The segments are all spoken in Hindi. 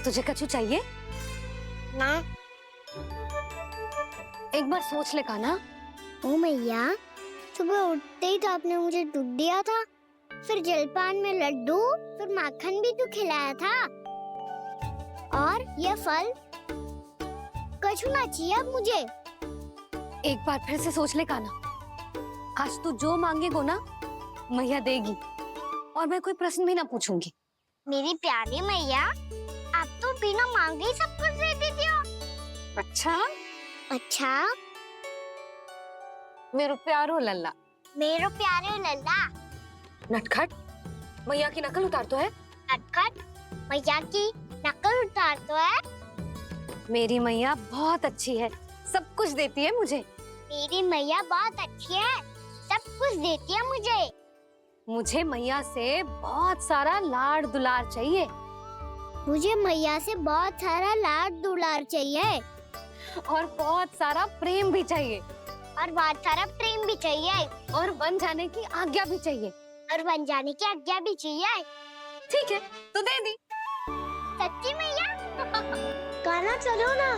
तुझे कछु चाहिए ना। एक बार सोच ले कान्हा। ओ मैया, सुबह उठते ही तो आपने मुझे दूध दिया था, फिर जलपान में लड्डू, फिर माखन भी तो खिलाया था। और ये फल कछु ना चाहिए अब मुझे। एक बार फिर से सोच ले कान्हा। आज तू जो मांगेगो ना मैया देगी, और मैं कोई प्रश्न भी ना पूछूंगी। मेरी प्यारी मैया, आप तो बिना मांगे ही सब कुछ दे देती हो। अच्छा, अच्छा, मेरो प्यारो लल्ला। मेरो प्यारे लल्ला। नटखट, मैया की नकल उतार तो है। नटखट, मैया की नकल उतार तो है। मेरी मैया बहुत अच्छी है, सब कुछ देती है मुझे। मेरी मैया बहुत अच्छी है, सब कुछ देती है मुझे। मुझे मैया से बहुत सारा लाड़ दुलार चाहिए। मुझे मैया से बहुत सारा लाड दुलार चाहिए। और बहुत सारा प्रेम भी चाहिए। और बहुत सारा प्रेम भी चाहिए। और बन जाने की आज्ञा भी चाहिए। और बन जाने की आज्ञा भी चाहिए। ठीक है, तो दे दी। सच्ची मैया? गाना चलो ना।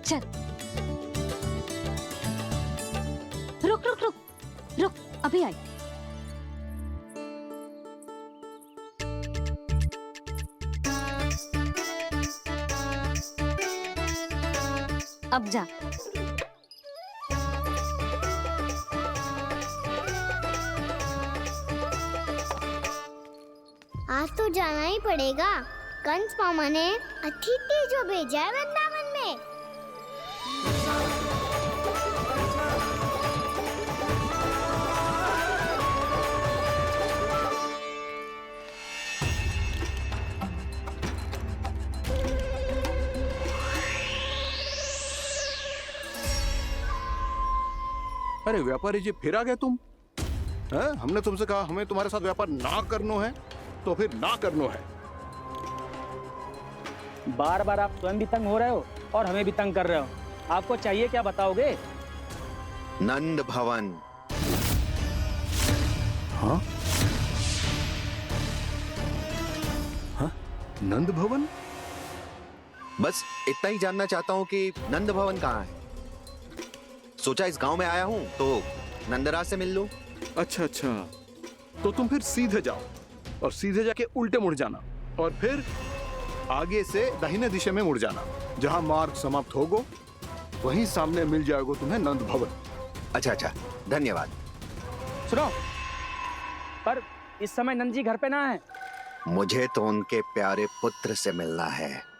चल, रुक रुक रुक रुक, अभी आई। अब जा। आज तो जाना ही पड़ेगा। कंस मामा ने अतिथि जो भेजा है वृंदावन में। अरे व्यापारी जी, फिर आ गए तुम? हैं? हमने तुमसे कहा हमें तुम्हारे साथ व्यापार ना करनो है, तो फिर ना करनो है। बार बार आप स्वयं भी तंग हो रहे हो और हमें भी तंग कर रहे हो। आपको चाहिए क्या बताओगे? नंद भवन। हाँ? हाँ? नंद भवन? बस इतना ही जानना चाहता हूँ कि नंद भवन कहाँ है। सोचा इस गांव में आया हूँ तो नंदराज से मिल लूं। अच्छा अच्छा, तो तुम फिर सीधे जाओ और सीधे जाके उल्टे मुड़ जाना, और फिर आगे से दाहिने दिशा में मुड़ जाना। जहाँ मार्ग समाप्त होगो वहीं सामने मिल जाएगा तुम्हें नंद भवन। अच्छा अच्छा, धन्यवाद। सुनो, पर इस समय नंद जी घर पे ना है। मुझे तो उनके प्यारे पुत्र से मिलना है।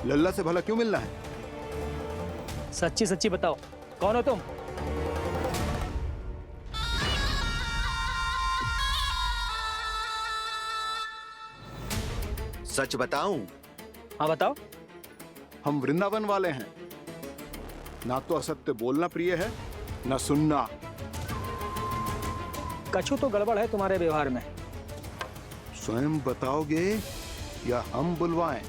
लल्ला से भला क्यों मिलना है? सच्ची सच्ची बताओ, कौन हो तुम? सच बताऊं? हाँ बताओ। हम वृंदावन वाले हैं। ना तो असत्य बोलना प्रिय है, ना सुनना। कछु तो गड़बड़ है तुम्हारे व्यवहार में। स्वयं बताओगे या हम बुलवाएं?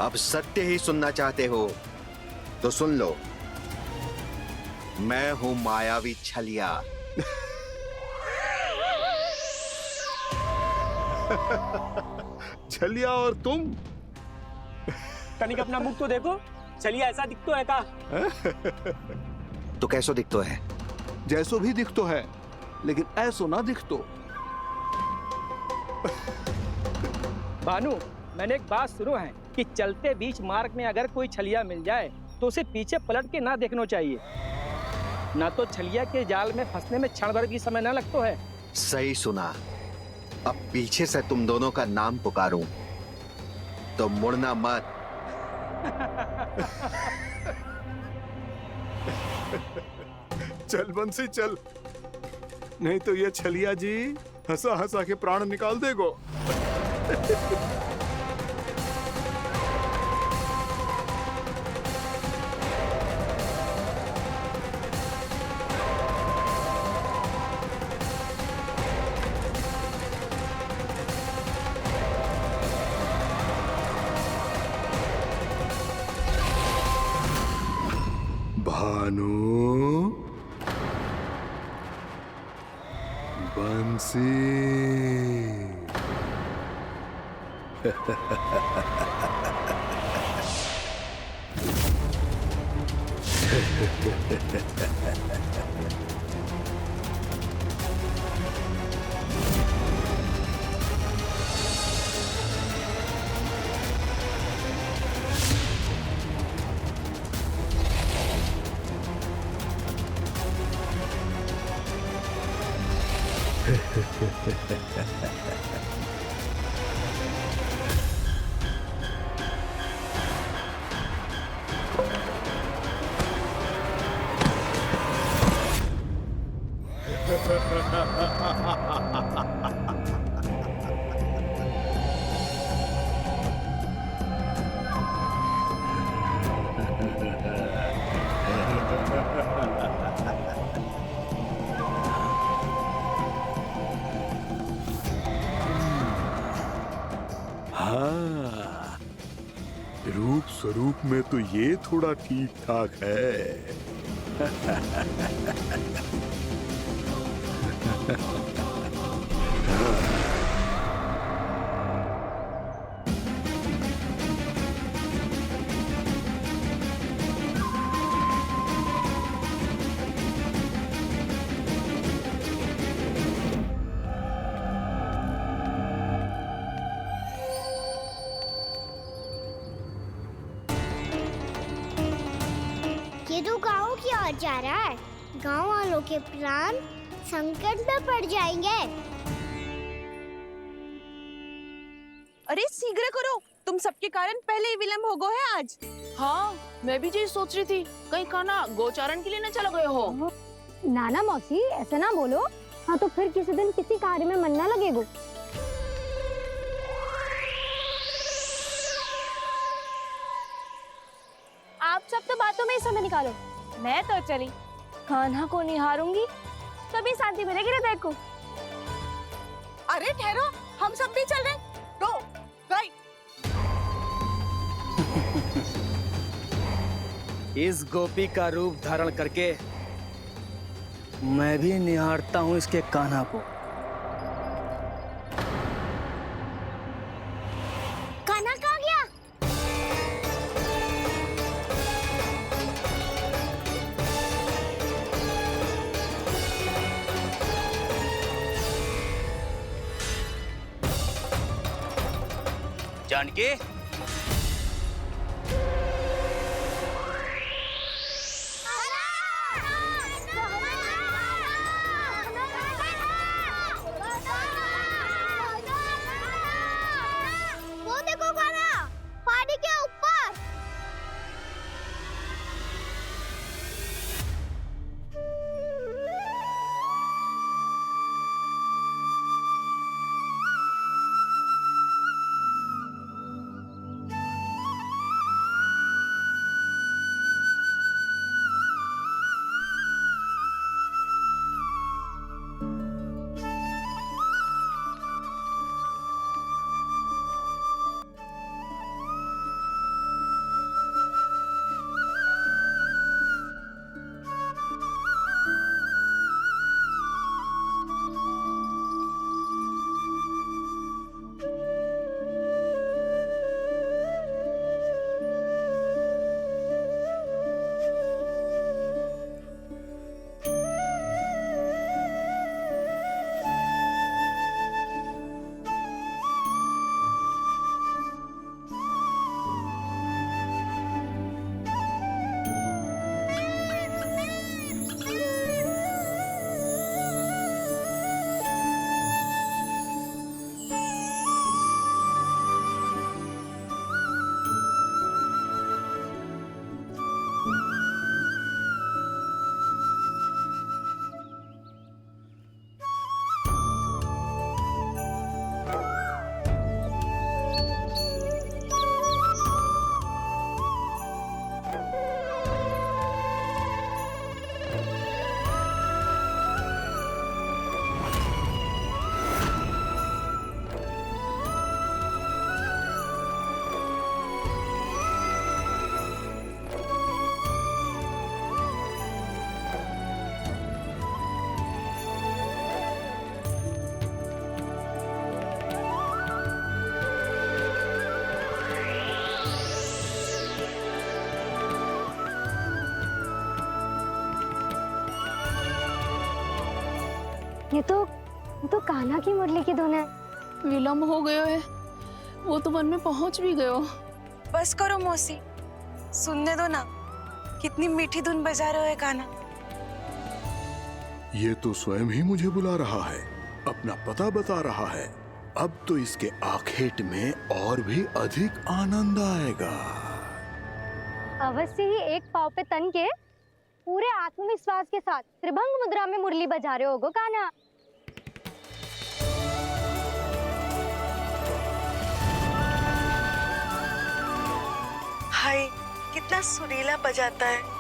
अब सत्य ही सुनना चाहते हो तो सुन लो। मैं हूं मायावी छलिया। छलिया और तुम? तनिक अपना मुख तो देखो, चलिए ऐसा दिख तो है का? तो कैसो दिखतो है? जैसो भी दिख तो है, लेकिन ऐसो ना दिख तो। भानु, मैंने एक बात सुनो है कि चलते बीच मार्ग में अगर कोई छलिया मिल जाए तो उसे पीछे पलट के ना देखना चाहिए। ना तो छलिया के जाल में फंसने में क्षण भर भी समय ना लगता है। सही सुना। अब पीछे से तुम दोनों का नाम पुकारूं तो मुड़ना मत। चल बंसी चल, नहीं तो ये छलिया जी हंसा हंसा के प्राण निकाल देगो। भानु, बंसी। हाँ, रूप स्वरूप में तो ये थोड़ा ठीक ठाक है। ये तो गाँव की ओर जा रहा है। गाँव वालों के प्राण संकट में पड़ जाएंगे। अरे शीघ्र करो, तुम सबके कारण पहले ही विलंब हो गया है आज। हाँ, मैं भी यही सोच रही थी, कहीं खाना गोचारण के लिए न चला गए हो। नाना मौसी ऐसे ना बोलो। हाँ तो फिर किसी दिन किसी कार्य में मन ना लगेगा। आप सब तो बातों में ही समय निकालो। मैं तो चली, कान्हा को निहारूंगी तभी शांति मिलेगी हृदय को। अरे ठहरो, हम सब भी चल रहे। रो, गई। इस गोपी का रूप धारण करके मैं भी निहारता हूँ इसके कान्हा को। कान्हा कहाँ गया? जानकी, वो देखो कान्हा, पहाड़ी के ऊपर। ये तो कान्हा की मुरली की धुन है। विलम्ब हो गयो है, वो तो वन में पहुंच भी गयो। बस करो मौसी, सुनने दो ना, कितनी मीठी धुन बजा रहे हो कान्हा। ये तो स्वयं ही मुझे बुला रहा है, अपना पता बता रहा है। अब तो इसके आखेट में और भी अधिक आनंद आएगा। अवश्य ही एक पाव पे तन के पूरे आत्मविश्वास के साथ त्रिभंग मुद्रा में मुरली बजा रहे होगो कान्हा। हाय, कितना सुरीला बजाता है।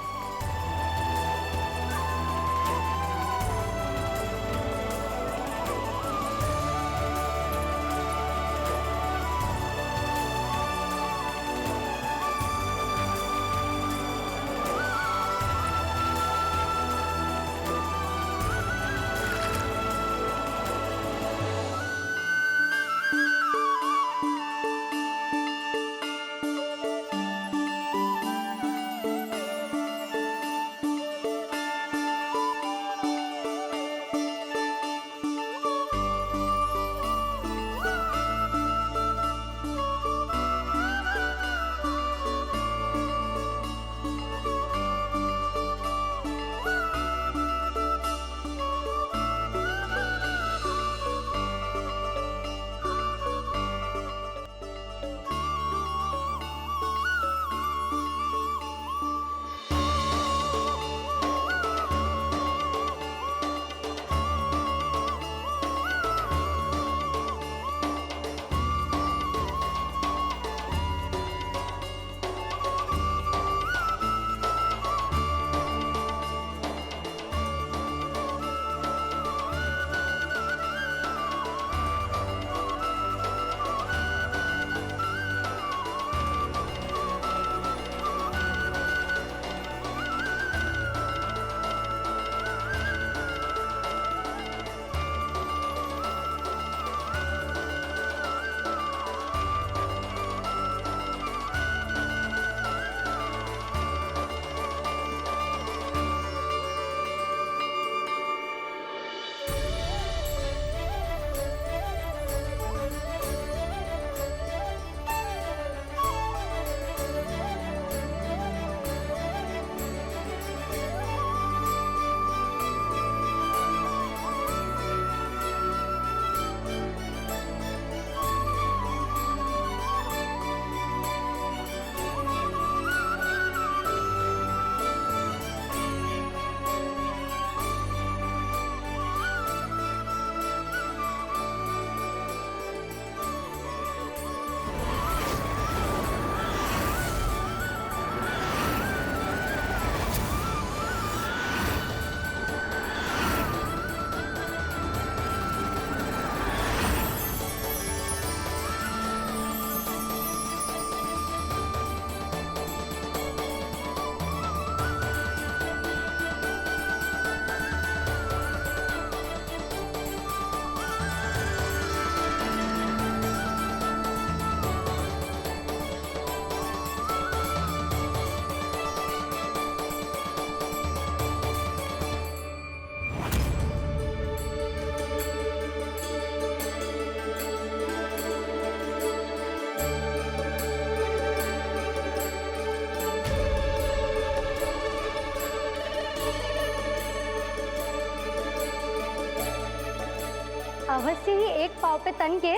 अवश्य ही एक पाव पे तन के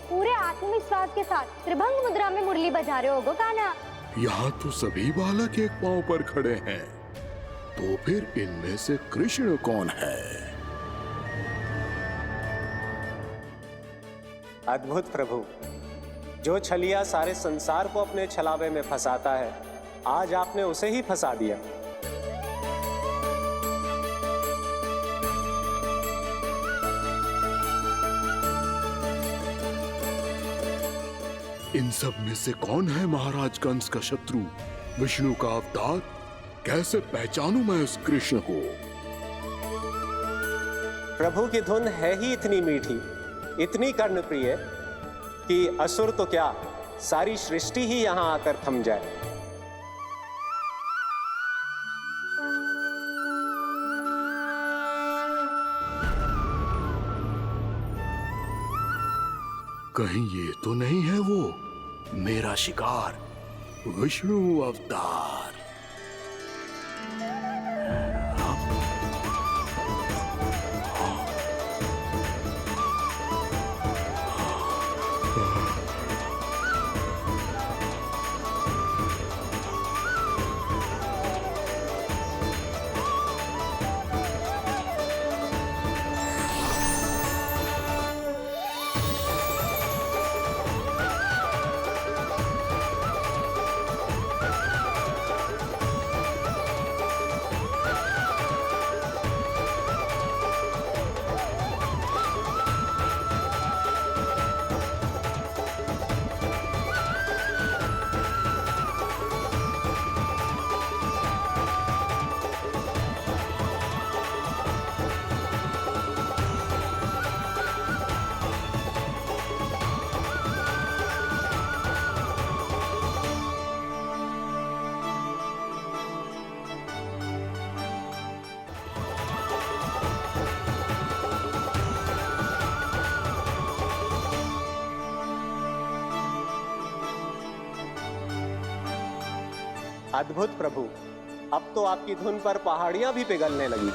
पूरे आत्मविश्वास के साथ त्रिभंग मुद्रा में मुरली बजा रहे होगो कान्हा। यहाँ तो सभी बालक एक पांव पर खड़े हैं, तो फिर इनमें से कृष्ण कौन है? अद्भुत प्रभु, जो छलिया सारे संसार को अपने छलावे में फंसाता है, आज आपने उसे ही फंसा दिया। इन सब में से कौन है महाराज कंस का शत्रु, विष्णु का अवतार? कैसे पहचानूं मैं उस कृष्ण को? प्रभु की धुन है ही इतनी मीठी, इतनी कर्णप्रिय कि असुर तो क्या, सारी सृष्टि ही यहाँ आकर थम जाए। कहीं ये तो नहीं है वो मेरा शिकार विष्णु अवतार? अद्भुत प्रभु, अब तो आपकी धुन पर पहाड़ियां भी पिघलने लगी।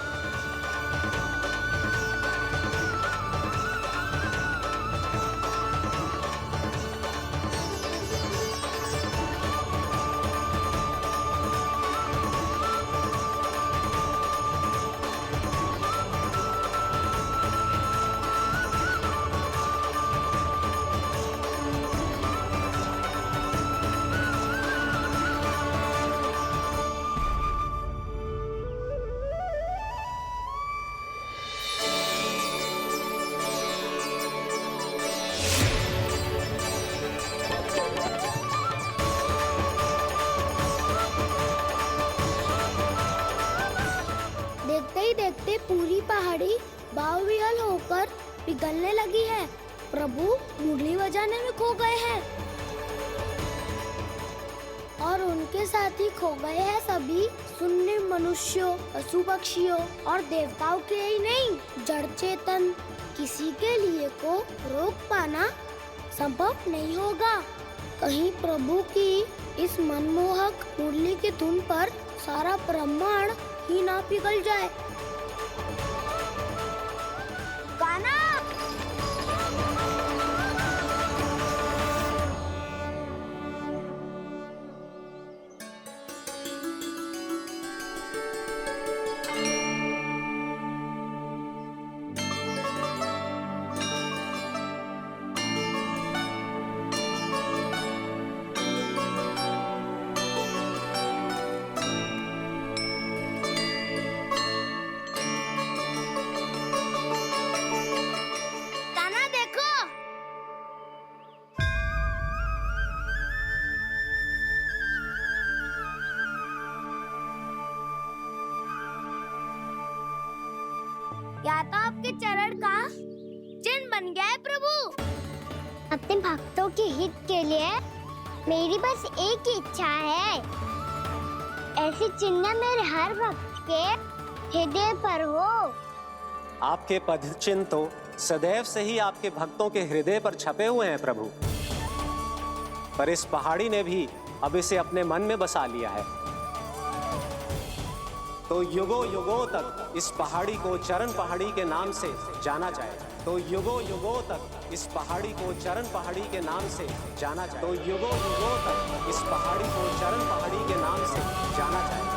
देखते ही देखते पूरी पहाड़ी बावरियल होकर पिघलने लगी है। प्रभु मुरली बजाने में खो गए हैं और उनके साथ ही खो गए हैं सभी सुनने मनुष्यों, पशु पक्षियों और देवताओं के ही नहीं, जड़ चेतन किसी के लिए को रोक पाना संभव नहीं होगा। कहीं प्रभु की इस मनमोहक मुरली की धुन पर सारा ब्रह्मांड ही ना पिघल जाए। गाना या तो आपके चरण का चिन्ह बन गया है प्रभु। अपने भक्तों के हित के लिए मेरी बस एक ही इच्छा है, ऐसी चिन्ह मेरे हर भक्त के हृदय पर हो। आपके पद चिन्ह तो सदैव से ही आपके भक्तों के हृदय पर छपे हुए हैं प्रभु, पर इस पहाड़ी ने भी अब इसे अपने मन में बसा लिया है। तो युगों युगों तक इस पहाड़ी को चरण पहाड़ी के नाम से जाना जाएगा। तो युगों युगों तक इस पहाड़ी को चरण पहाड़ी के नाम से जाना जाएगा। तो युगों युगों तक इस पहाड़ी को चरण पहाड़ी के नाम से जाना जाएगा।